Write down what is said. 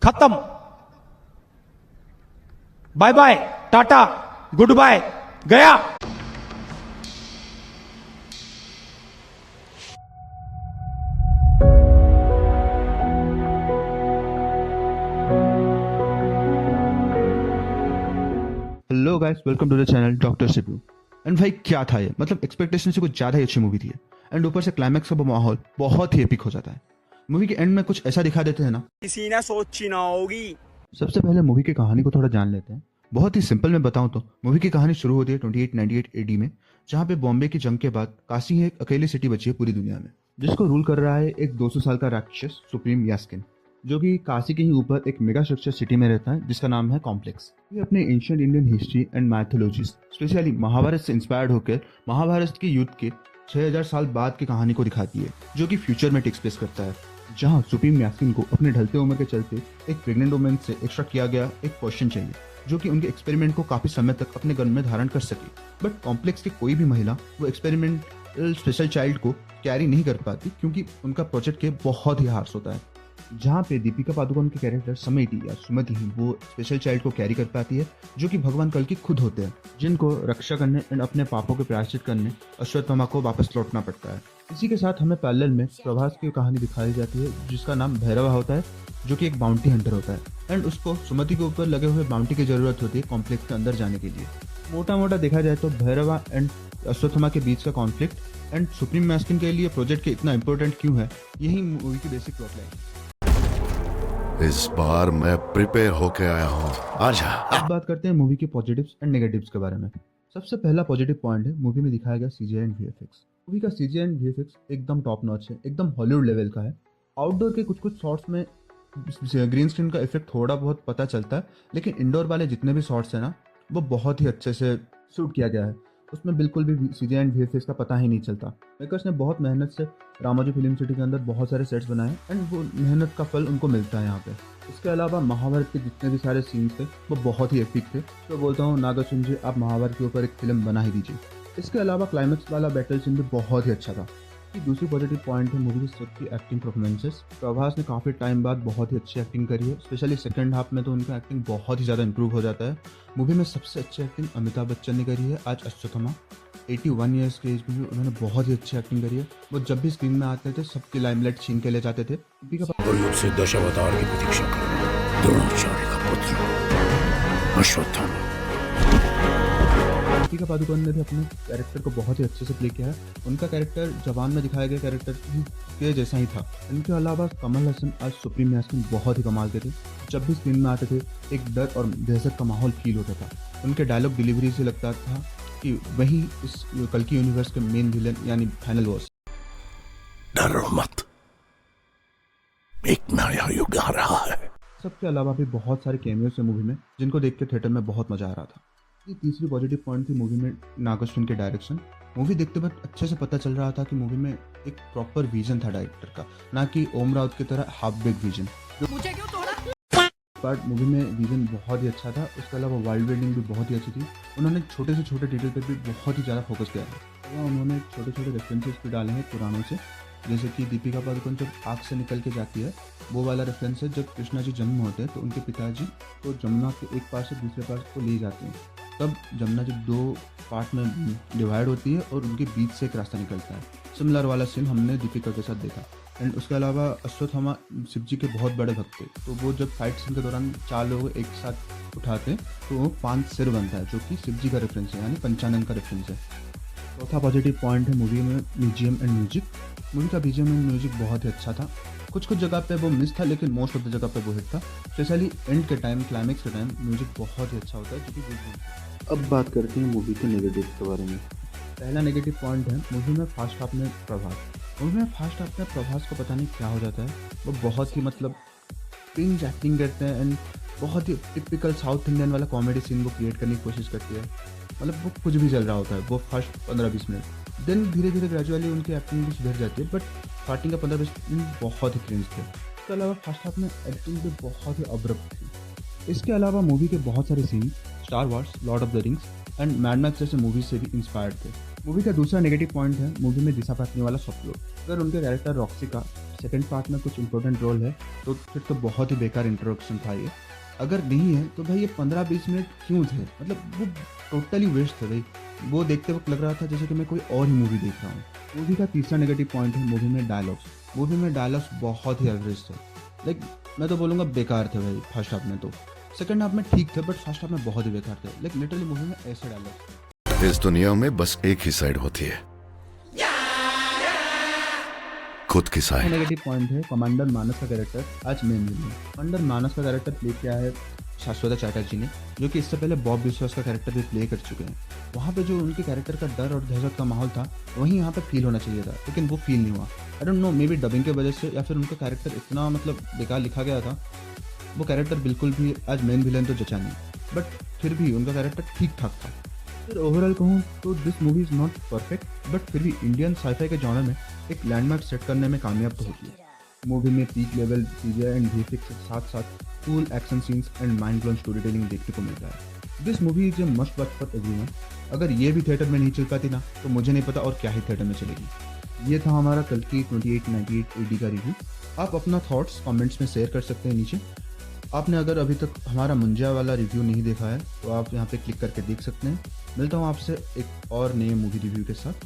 खत्म, bye bye, tata, goodbye, गया। Hello guys, welcome to the channel doctor Sipu. And भाई क्या था ये, मतलब एक्सपेक्टेशन से कुछ ज़्यादा ही अच्छी मूवी थी ये। एंड ऊपर से क्लाइमैक्स का वो माहौल बहुत ही एपिक हो जाता है। मूवी के एंड में कुछ ऐसा दिखा देते हैं ना, किसी ने सोची ना होगी। सबसे पहले मूवी की कहानी को थोड़ा जान लेते हैं। बहुत ही सिंपल में बताऊं तो मूवी की कहानी शुरू होती है 2898 एडी में, जहाँ पे बॉम्बे की जंग के बाद काशी एक अकेली सिटी बची है पूरी दुनिया में, जिसको रूल कर रहा है एक 200 साल का राक्षस सुप्रीम यास्किन, जो कि काशी के ही ऊपर एक मेगा स्ट्रक्चर सिटी में रहता है जिसका नाम है कॉम्प्लेक्स। ये अपने ancient Indian history and mythology specially Mahabharata से इंस्पायर्ड होकर महाभारत के युद्ध के 6000 साल बाद की कहानी को दिखाती है, जो कि फ्यूचर में टेक्स प्लेस करता है, जहां सुप्रीम यास्किन को अपने ढलते उम्र के चलते एक प्रेग्नेंट वुमेन से एक्सट्रा किया गया एक पोर्शन चाहिए, जो कि उनके एक्सपेरिमेंट को काफी समय तक अपने गर्भ में धारण कर सके। बट कॉम्प्लेक्स की कोई भी महिला वो एक्सपेरिमेंटल स्पेशल चाइल्ड को कैरी नहीं कर पाती, क्योंकि उनका प्रोजेक्ट के बहुत ही हार्श होता है। जहाँ पे दीपिका पादुकोण के कैरेक्टर समेटी या सुमति ही वो स्पेशल चाइल्ड को कैरी कर पाती है, जो कि भगवान कल की खुद होते हैं, जिनको रक्षा करने एंड अपने पापों के प्रायश्चित करने अश्वत्थामा को वापस लौटना पड़ता है। इसी के साथ हमें पैरेलल में प्रभास की कहानी दिखाई जाती है, जिसका नाम भैरवा होता है, जो कि एक बाउंटी हंटर होता है। एंड उसको सुमति के ऊपर लगे हुए बाउंटी की जरूरत होती है कॉम्प्लेक्स के अंदर जाने के लिए। मोटा मोटा देखा जाए तो भैरवा एंड अश्वत्थामा के बीच का कॉन्फ्लिक्ट एंड सुप्रीम यास्किन के लिए प्रोजेक्ट के इतना इंपॉर्टेंट क्यों है, यही मूवी की बेसिक प्लॉट लाइन है। इस बार मैं प्रिपेयर होके आया हूँ, आजा। अब बात करते हैं मूवी के पॉजिटिव्स एंड नेगेटिव्स के बारे में। सबसे पहला पॉजिटिव पॉइंट है मूवी में दिखाया गया सीजीआई एंड वीएफएक्स। मूवी का सीजीआई एंड वीएफएक्स एकदम टॉप नॉच है, एकदम हॉलीवुड लेवल का है। आउटडोर के कुछ कुछ शॉट्स में ग्रीन स्क्रीन का इफेक्ट थोड़ा बहुत पता चलता है, लेकिन इंडोर वाले जितने भी शॉट्स हैं ना, वो बहुत ही अच्छे से शूट किया गया है। उसमें बिल्कुल भी सीजीआई एंड वीएफएक्स का पता ही नहीं चलता। मेकर्स ने बहुत मेहनत से रामोजी फिल्म सिटी के अंदर बहुत सारे सेट्स बनाए एंड वो मेहनत का फल उनको मिलता है यहाँ पे। इसके अलावा महाभारत के जितने भी सारे सीन्स थे वो बहुत ही एपिक थे। तो बोलता हूँ नागार्जुन जी, आप महाभारत के ऊपर एक फिल्म बना ही दीजिए। इसके अलावा क्लाइमैक्स वाला बैटल सीन भी बहुत ही अच्छा था। दूसरी पॉजिटिव पॉइंट है मूवी की सबकी एक्टिंग परफॉर्मेंसेस। प्रभास ने काफ़ी टाइम बाद बहुत ही अच्छी एक्टिंग करी है, स्पेशली सेकंड हाफ में तो उनका एक्टिंग बहुत ही ज़्यादा इंप्रूव हो जाता है। मूवी में सबसे अच्छी एक्टिंग अमिताभ बच्चन ने करी है आज अश्वत्थामा। 81 ईयर्स के एज में भी उन्होंने बहुत ही अच्छी एक्टिंग करी है। वो जब भी स्क्रीन में आते थे सबकी लाइमलाइट छीन के ले जाते थे। युग से दशावतार की प्रतीक्षा करो, द्रोणाचार्य का पुत्र अश्वत्थामा। दीपिका पादुकोण ने भी अपने कैरेक्टर को बहुत ही अच्छे से प्ले किया है। उनका कैरेक्टर जवान में दिखाए गए कैरेक्टर के जैसा ही था। इनके अलावा कमल हसन आज सुप्रीम यास्किन बहुत ही कमाल के थे। जब भी स्क्रीन में आते थे एक डर और दहशत का माहौल फील होता था। उनके डायलॉग डिलीवरी से लगता था कि वही इस कल की यूनिवर्स के मेन विलन यानी फाइनल बॉस। डरो मत, एक नया युग आ रहा है। सबके अलावा भी बहुत सारे कैमियोस है मूवी में, जिनको देख के थिएटर में बहुत मजा आ रहा था। ये तीसरी पॉजिटिव पॉइंट थी मूवी में नागार्जुन के डायरेक्शन। मूवी देखते वक्त अच्छे से पता चल रहा था कि मूवी में एक प्रॉपर विजन था डायरेक्टर का, ना कि ओम राउत की तरह half bake vision. But movie में विजन बहुत ही अच्छा था। उसके अलावा वर्ल्ड बिल्डिंग भी बहुत ही अच्छी थी। उन्होंने छोटे से छोटे डिटेल पर भी बहुत ही ज़्यादा फोकस किया था। उन्होंने छोटे छोटे रेफरेंसेस भी डाले हैं पुराणों से, जैसे कि दीपिका पादुकोण जब आग से निकल के जाती है, वो वाला रेफरेंस है जब कृष्णा जी जन्म होते हैं तो उनके पिताजी को जमुना के एक पार से दूसरे पार को ले जाते हैं, तब जमुना जब 2 पार्ट में डिवाइड होती है और उनके बीच से एक रास्ता निकलता है। सिमिलर वाला सीन हमने दीपिका के साथ देखा। एंड उसके अलावा अश्वत्थामा शिव जी के बहुत बड़े भक्त थे, तो वो जब फाइट सीन के दौरान 4 लोग एक साथ उठाते हैं तो वो 5 सिर बनता है, जो कि शिव जी का रेफरेंस है, यानी पंचानन का रेफरेंस है। चौथा पॉजिटिव पॉइंट है मूवी में बीजीएम एंड म्यूजिक। मूवी का बीजीएम एंड म्यूजिक बहुत ही अच्छा था। कुछ कुछ जगह पे वो मिस था, लेकिन मोस्ट ऑफ द जगह पे वो हिट था। स्पेशली एंड के टाइम, क्लाइमैक्स के टाइम म्यूजिक बहुत ही अच्छा होता है, जो कि अब बात करते हैं मूवी के नेगेटिव के बारे में। पहला नेगेटिव पॉइंट है मूवी में फर्स्ट हाफ में प्रभास। मूवी में फर्स्ट हाफ में प्रभास को पता नहीं क्या हो जाता है, वो बहुत ही मतलब क्रिंज एक्टिंग करते हैं एंड बहुत ही टिपिकल साउथ इंडियन वाला कॉमेडी सीन वो क्रिएट करने की कोशिश करती है। मतलब वो कुछ भी चल रहा होता है वो फर्स्ट 15-20 मिनट, देन धीरे धीरे ग्रेजुअली उनकी एक्टिंग भी सुधर जाती है। बट स्टार्टिंग का 15-20 मिनट बहुत ही क्रिंज थे। इसके अलावा फर्स्ट हाफ में एडिटिंग भी बहुत ही अब्रप्ट थी। इसके अलावा मूवी के बहुत सारे scene Star Wars, Lord of the Rings and Mad Max जैसे मूवीज से भी इंस्पायर्ड थे। मूवी का दूसरा नेगेटिव पॉइंट है मूवी में दिशा पत्नी वाला सब लोग। अगर उनके कैरेक्टर रॉक्सी का सेकंड पार्ट में कुछ इंपॉर्टेंट रोल है तो फिर तो बहुत ही बेकार इंट्रोडक्शन था ये। अगर नहीं है तो भाई ये 15-20 मिनट क्यों थे, मतलब वो टोटली वेस्ट थे भाई। वो देखते वक्त लग रहा था जैसे कि मैं कोई और ही मूवी देख रहा हूँ। मूवी का तीसरा नेगेटिव पॉइंट है मूवी में डायलॉग्स। मूवी में डायलॉग्स बहुत ही एवरेज थे, लाइक मैं तो बोलूँगा बेकार थे भाई फर्स्ट हाफ में तो। सेकंड हाफ में ठीक थे बट फर्स्ट हाफ में बहुत ही बेकार थे, लाइक लिटरली मूवी में ऐसे डायलॉग। इस दुनिया में बस एक ही साइड होती है, खुद की साइड। नेगेटिव पॉइंट है कमांडर मानस का कैरेक्टर आज मेन विलन। कमांडर मानस का कैरेक्टर प्ले किया है शाश्वता चैटर्जी ने, जो कि इससे पहले बॉब विश्वास का कैरेक्टर भी प्ले कर चुके हैं। वहाँ पे जो उनके कैरेक्टर का डर और दहशत का माहौल था वहीं यहाँ पे फील होना चाहिए था, लेकिन वो फील नहीं हुआ। I don't know, may be dubbing की वजह से या फिर उनका कैरेक्टर इतना मतलब बेकार लिखा गया था। वो कैरेक्टर बिल्कुल भी आज मेन विलन तो जचा नहीं, बट फिर भी उनका कैरेक्टर ठीक ठाक था। फिर ओवरऑल कहूँ तो this movie is not perfect, but फिर भी इंडियन साइफाई के जॉनर में एक लैंडमार्क सेट करने में कामयाब तो होती है। मूवी में peak level CGI and VFX के साथ साथ cool action scenes and mind blowing story telling देखने को मिलता है। This movie is a must watch for everyone. अगर ये भी थिएटर में नहीं चल पाती ना तो मुझे नहीं पता और क्या ही थिएटर में चलेगी। ये था हमारा कल की 2898 AD का रिव्यू। आप अपना थॉट्स कमेंट्स में शेयर कर सकते हैं नीचे। आपने अगर अभी तक हमारा मुंजा वाला रिव्यू नहीं देखा है तो आप यहाँ पे क्लिक करके देख सकते हैं। मिलता हूँ आपसे एक और नए मूवी रिव्यू के साथ।